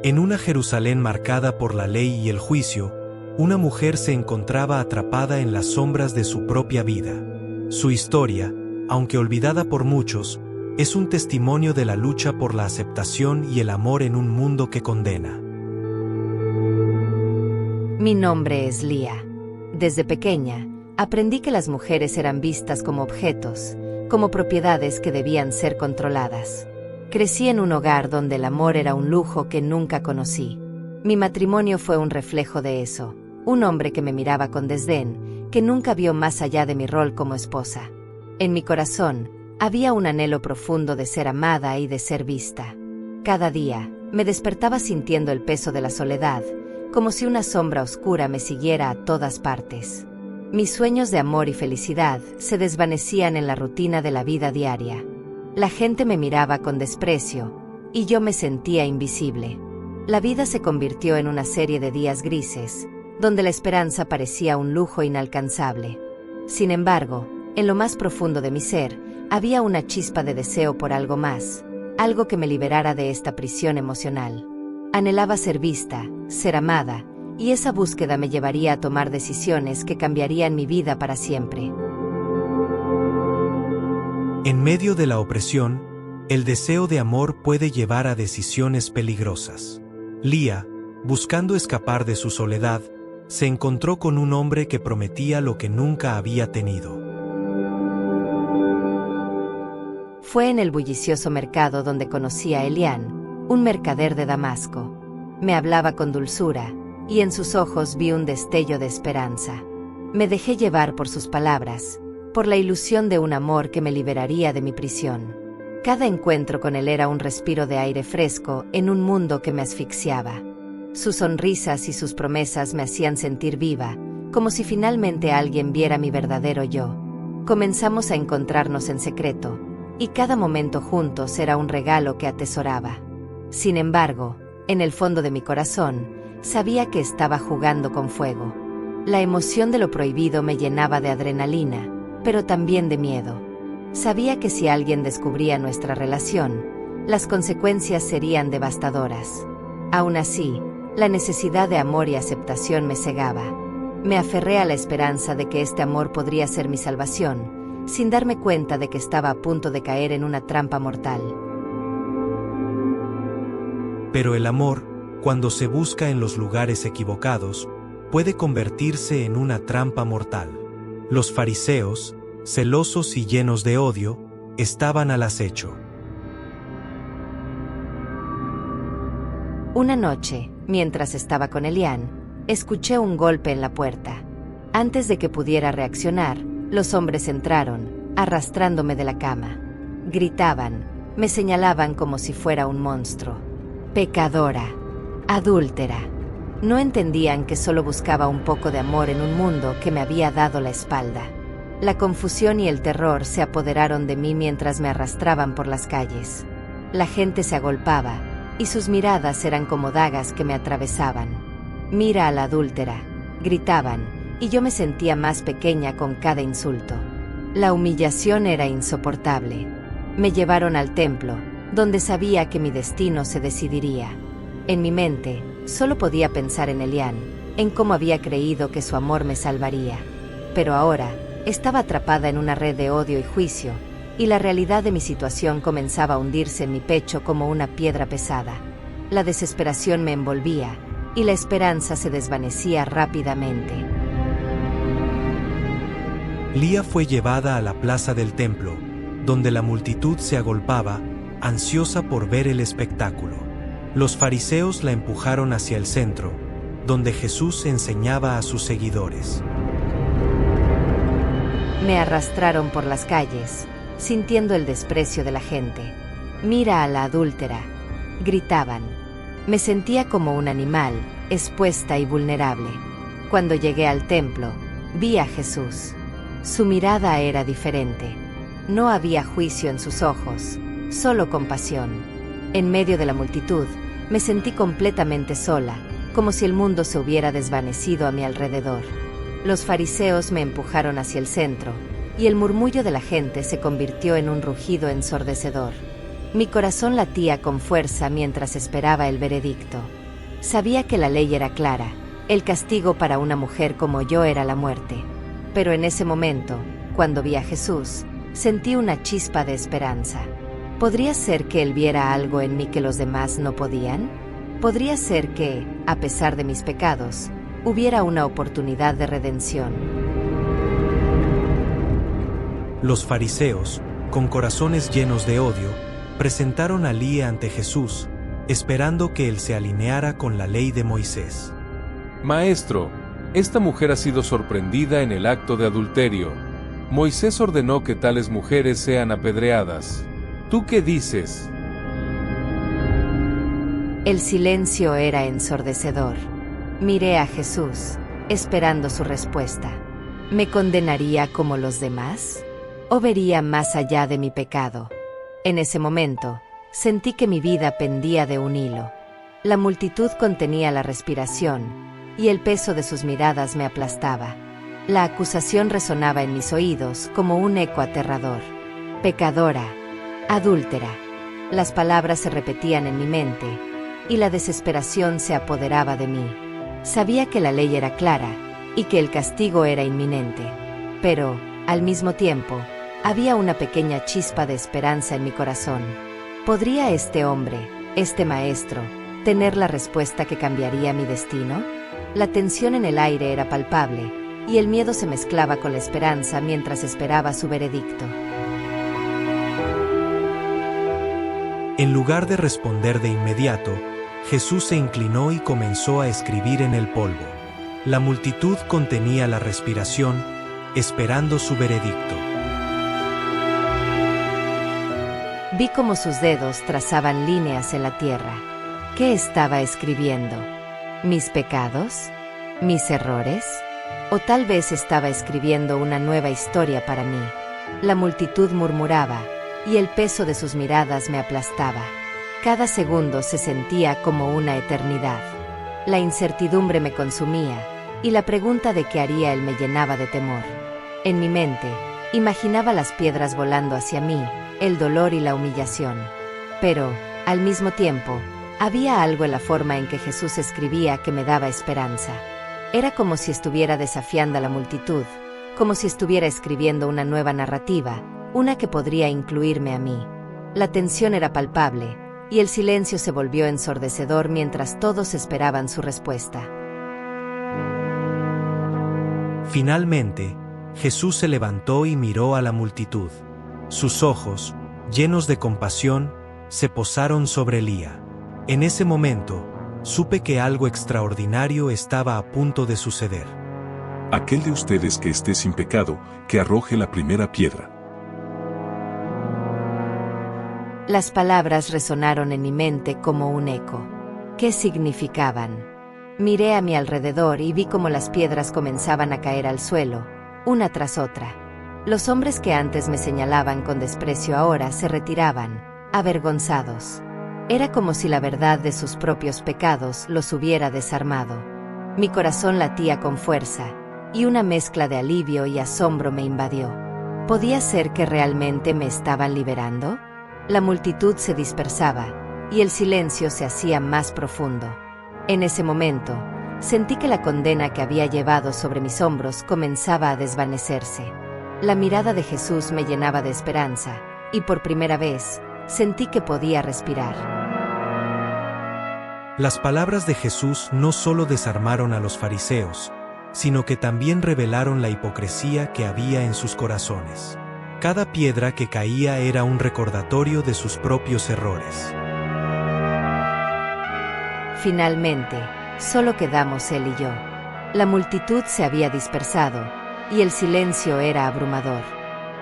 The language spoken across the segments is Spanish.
En una Jerusalén marcada por la ley y el juicio, una mujer se encontraba atrapada en las sombras de su propia vida. Su historia, aunque olvidada por muchos, es un testimonio de la lucha por la aceptación y el amor en un mundo que condena. Mi nombre es Lía. Desde pequeña, aprendí que las mujeres eran vistas como objetos, como propiedades que debían ser controladas. Crecí en un hogar donde el amor era un lujo que nunca conocí. Mi matrimonio fue un reflejo de eso, un hombre que me miraba con desdén, que nunca vio más allá de mi rol como esposa. En mi corazón, había un anhelo profundo de ser amada y de ser vista. Cada día, me despertaba sintiendo el peso de la soledad, como si una sombra oscura me siguiera a todas partes. Mis sueños de amor y felicidad se desvanecían en la rutina de la vida diaria. La gente me miraba con desprecio, y yo me sentía invisible. La vida se convirtió en una serie de días grises, donde la esperanza parecía un lujo inalcanzable. Sin embargo, en lo más profundo de mi ser, había una chispa de deseo por algo más, algo que me liberara de esta prisión emocional. Anhelaba ser vista, ser amada, y esa búsqueda me llevaría a tomar decisiones que cambiarían mi vida para siempre. En medio de la opresión, el deseo de amor puede llevar a decisiones peligrosas. Lía, buscando escapar de su soledad, se encontró con un hombre que prometía lo que nunca había tenido. Fue en el bullicioso mercado donde conocí a Elián, un mercader de Damasco. Me hablaba con dulzura, y en sus ojos vi un destello de esperanza. Me dejé llevar por sus palabras, por la ilusión de un amor que me liberaría de mi prisión. Cada encuentro con él era un respiro de aire fresco en un mundo que me asfixiaba. Sus sonrisas y sus promesas me hacían sentir viva, como si finalmente alguien viera mi verdadero yo. Comenzamos a encontrarnos en secreto, y cada momento juntos era un regalo que atesoraba. Sin embargo, en el fondo de mi corazón, sabía que estaba jugando con fuego. La emoción de lo prohibido me llenaba de adrenalina, pero también de miedo. Sabía que si alguien descubría nuestra relación, las consecuencias serían devastadoras. Aún así, la necesidad de amor y aceptación me cegaba. Me aferré a la esperanza de que este amor podría ser mi salvación, sin darme cuenta de que estaba a punto de caer en una trampa mortal. Pero el amor, cuando se busca en los lugares equivocados, puede convertirse en una trampa mortal. Los fariseos, celosos y llenos de odio, estaban al acecho. Una noche, mientras estaba con Elián, escuché un golpe en la puerta. Antes de que pudiera reaccionar, los hombres entraron, arrastrándome de la cama. Gritaban, me señalaban como si fuera un monstruo. Pecadora, adúltera. No entendían que solo buscaba un poco de amor en un mundo que me había dado la espalda. La confusión y el terror se apoderaron de mí mientras me arrastraban por las calles. La gente se agolpaba, y sus miradas eran como dagas que me atravesaban. Mira a la adúltera, gritaban, y yo me sentía más pequeña con cada insulto. La humillación era insoportable. Me llevaron al templo, donde sabía que mi destino se decidiría. En mi mente, solo podía pensar en Elián, en cómo había creído que su amor me salvaría. Pero ahora, estaba atrapada en una red de odio y juicio, y la realidad de mi situación comenzaba a hundirse en mi pecho como una piedra pesada. La desesperación me envolvía, y la esperanza se desvanecía rápidamente. Lía fue llevada a la plaza del templo, donde la multitud se agolpaba, ansiosa por ver el espectáculo. Los fariseos la empujaron hacia el centro, donde Jesús enseñaba a sus seguidores. Me arrastraron por las calles, sintiendo el desprecio de la gente. Mira a la adúltera, gritaban. Me sentía como un animal, expuesta y vulnerable. Cuando llegué al templo, vi a Jesús. Su mirada era diferente. No había juicio en sus ojos, solo compasión. En medio de la multitud, me sentí completamente sola, como si el mundo se hubiera desvanecido a mi alrededor. Los fariseos me empujaron hacia el centro, y el murmullo de la gente se convirtió en un rugido ensordecedor. Mi corazón latía con fuerza mientras esperaba el veredicto. Sabía que la ley era clara, el castigo para una mujer como yo era la muerte. Pero en ese momento, cuando vi a Jesús, sentí una chispa de esperanza. ¿Podría ser que Él viera algo en mí que los demás no podían? ¿Podría ser que, a pesar de mis pecados, hubiera una oportunidad de redención? Los fariseos, con corazones llenos de odio, presentaron a Lía ante Jesús, esperando que él se alineara con la ley de Moisés. Maestro, esta mujer ha sido sorprendida en el acto de adulterio. Moisés ordenó que tales mujeres sean apedreadas. ¿Tú qué dices? El silencio era ensordecedor. Miré a Jesús, esperando su respuesta. ¿Me condenaría como los demás? ¿O vería más allá de mi pecado? En ese momento, sentí que mi vida pendía de un hilo. La multitud contenía la respiración, y el peso de sus miradas me aplastaba. La acusación resonaba en mis oídos como un eco aterrador. Pecadora, adúltera. Las palabras se repetían en mi mente, y la desesperación se apoderaba de mí. Sabía que la ley era clara, y que el castigo era inminente. Pero, al mismo tiempo, había una pequeña chispa de esperanza en mi corazón. ¿Podría este hombre, este maestro, tener la respuesta que cambiaría mi destino? La tensión en el aire era palpable, y el miedo se mezclaba con la esperanza mientras esperaba su veredicto. En lugar de responder de inmediato, Jesús se inclinó y comenzó a escribir en el polvo. La multitud contenía la respiración, esperando su veredicto. Vi cómo sus dedos trazaban líneas en la tierra. ¿Qué estaba escribiendo? ¿Mis pecados? ¿Mis errores? ¿O tal vez estaba escribiendo una nueva historia para mí? La multitud murmuraba, y el peso de sus miradas me aplastaba. Cada segundo se sentía como una eternidad. La incertidumbre me consumía, y la pregunta de qué haría él me llenaba de temor. En mi mente, imaginaba las piedras volando hacia mí, el dolor y la humillación. Pero, al mismo tiempo, había algo en la forma en que Jesús escribía que me daba esperanza. Era como si estuviera desafiando a la multitud, como si estuviera escribiendo una nueva narrativa, una que podría incluirme a mí. La tensión era palpable, y el silencio se volvió ensordecedor mientras todos esperaban su respuesta. Finalmente, Jesús se levantó y miró a la multitud. Sus ojos, llenos de compasión, se posaron sobre Lía. En ese momento, supe que algo extraordinario estaba a punto de suceder. Aquel de ustedes que esté sin pecado, que arroje la primera piedra. Las palabras resonaron en mi mente como un eco. ¿Qué significaban? Miré a mi alrededor y vi cómo las piedras comenzaban a caer al suelo, una tras otra. Los hombres que antes me señalaban con desprecio ahora se retiraban, avergonzados. Era como si la verdad de sus propios pecados los hubiera desarmado. Mi corazón latía con fuerza, y una mezcla de alivio y asombro me invadió. ¿Podía ser que realmente me estaban liberando? La multitud se dispersaba, y el silencio se hacía más profundo. En ese momento, sentí que la condena que había llevado sobre mis hombros comenzaba a desvanecerse. La mirada de Jesús me llenaba de esperanza, y por primera vez, sentí que podía respirar. Las palabras de Jesús no solo desarmaron a los fariseos, sino que también revelaron la hipocresía que había en sus corazones. Cada piedra que caía era un recordatorio de sus propios errores. Finalmente, solo quedamos él y yo. La multitud se había dispersado, y el silencio era abrumador.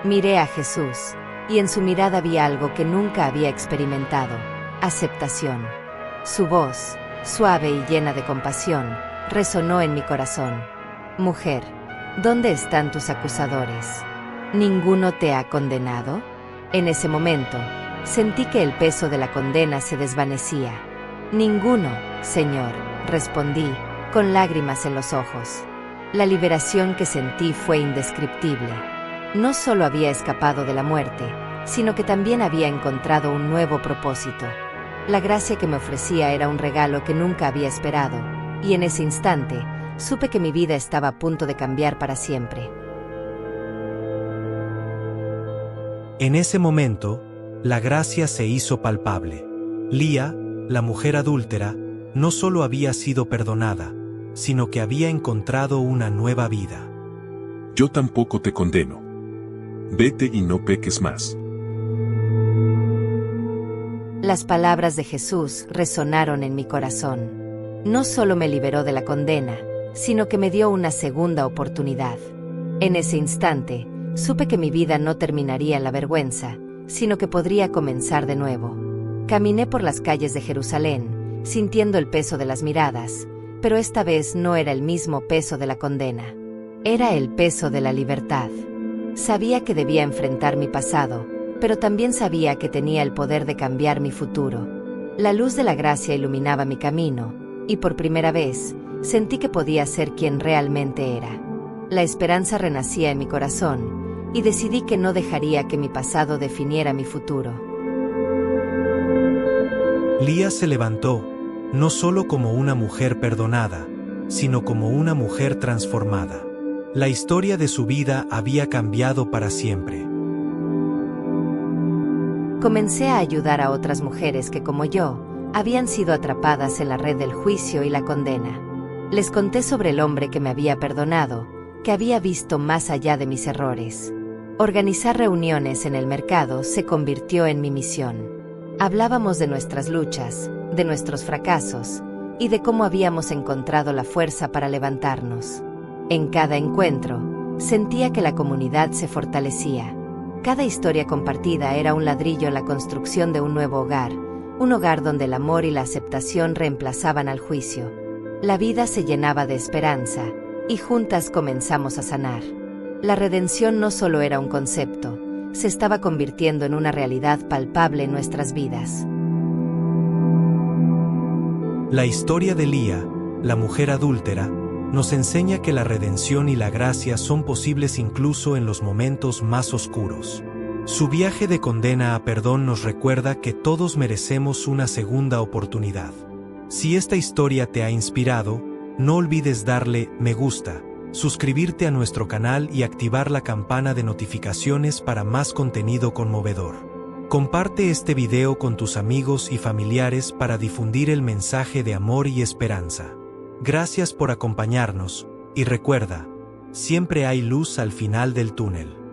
Miré a Jesús, y en su mirada vi algo que nunca había experimentado: aceptación. Su voz, suave y llena de compasión, resonó en mi corazón. Mujer, ¿dónde están tus acusadores? ¿Ninguno te ha condenado? En ese momento, sentí que el peso de la condena se desvanecía. Ninguno, Señor, respondí, con lágrimas en los ojos. La liberación que sentí fue indescriptible. No solo había escapado de la muerte, sino que también había encontrado un nuevo propósito. La gracia que me ofrecía era un regalo que nunca había esperado, y en ese instante, supe que mi vida estaba a punto de cambiar para siempre. En ese momento, la gracia se hizo palpable. Lía, la mujer adúltera, no solo había sido perdonada, sino que había encontrado una nueva vida. Yo tampoco te condeno. Vete y no peques más. Las palabras de Jesús resonaron en mi corazón. No solo me liberó de la condena, sino que me dio una segunda oportunidad. En ese instante, supe que mi vida no terminaría en la vergüenza, sino que podría comenzar de nuevo. Caminé por las calles de Jerusalén, sintiendo el peso de las miradas, pero esta vez no era el mismo peso de la condena. Era el peso de la libertad. Sabía que debía enfrentar mi pasado, pero también sabía que tenía el poder de cambiar mi futuro. La luz de la gracia iluminaba mi camino, y por primera vez, sentí que podía ser quien realmente era. La esperanza renacía en mi corazón, y decidí que no dejaría que mi pasado definiera mi futuro. Lía se levantó, no solo como una mujer perdonada, sino como una mujer transformada. La historia de su vida había cambiado para siempre. Comencé a ayudar a otras mujeres que, como yo, habían sido atrapadas en la red del juicio y la condena. Les conté sobre el hombre que me había perdonado, que había visto más allá de mis errores. Organizar reuniones en el mercado se convirtió en mi misión. Hablábamos de nuestras luchas, de nuestros fracasos, y de cómo habíamos encontrado la fuerza para levantarnos. En cada encuentro, sentía que la comunidad se fortalecía. Cada historia compartida era un ladrillo en la construcción de un nuevo hogar, un hogar donde el amor y la aceptación reemplazaban al juicio. La vida se llenaba de esperanza, y juntas comenzamos a sanar. La redención no solo era un concepto, se estaba convirtiendo en una realidad palpable en nuestras vidas. La historia de Lía, la mujer adúltera, nos enseña que la redención y la gracia son posibles incluso en los momentos más oscuros. Su viaje de condena a perdón nos recuerda que todos merecemos una segunda oportunidad. Si esta historia te ha inspirado, no olvides darle me gusta, suscribirte a nuestro canal y activar la campana de notificaciones para más contenido conmovedor. Comparte este video con tus amigos y familiares para difundir el mensaje de amor y esperanza. Gracias por acompañarnos, y recuerda, siempre hay luz al final del túnel.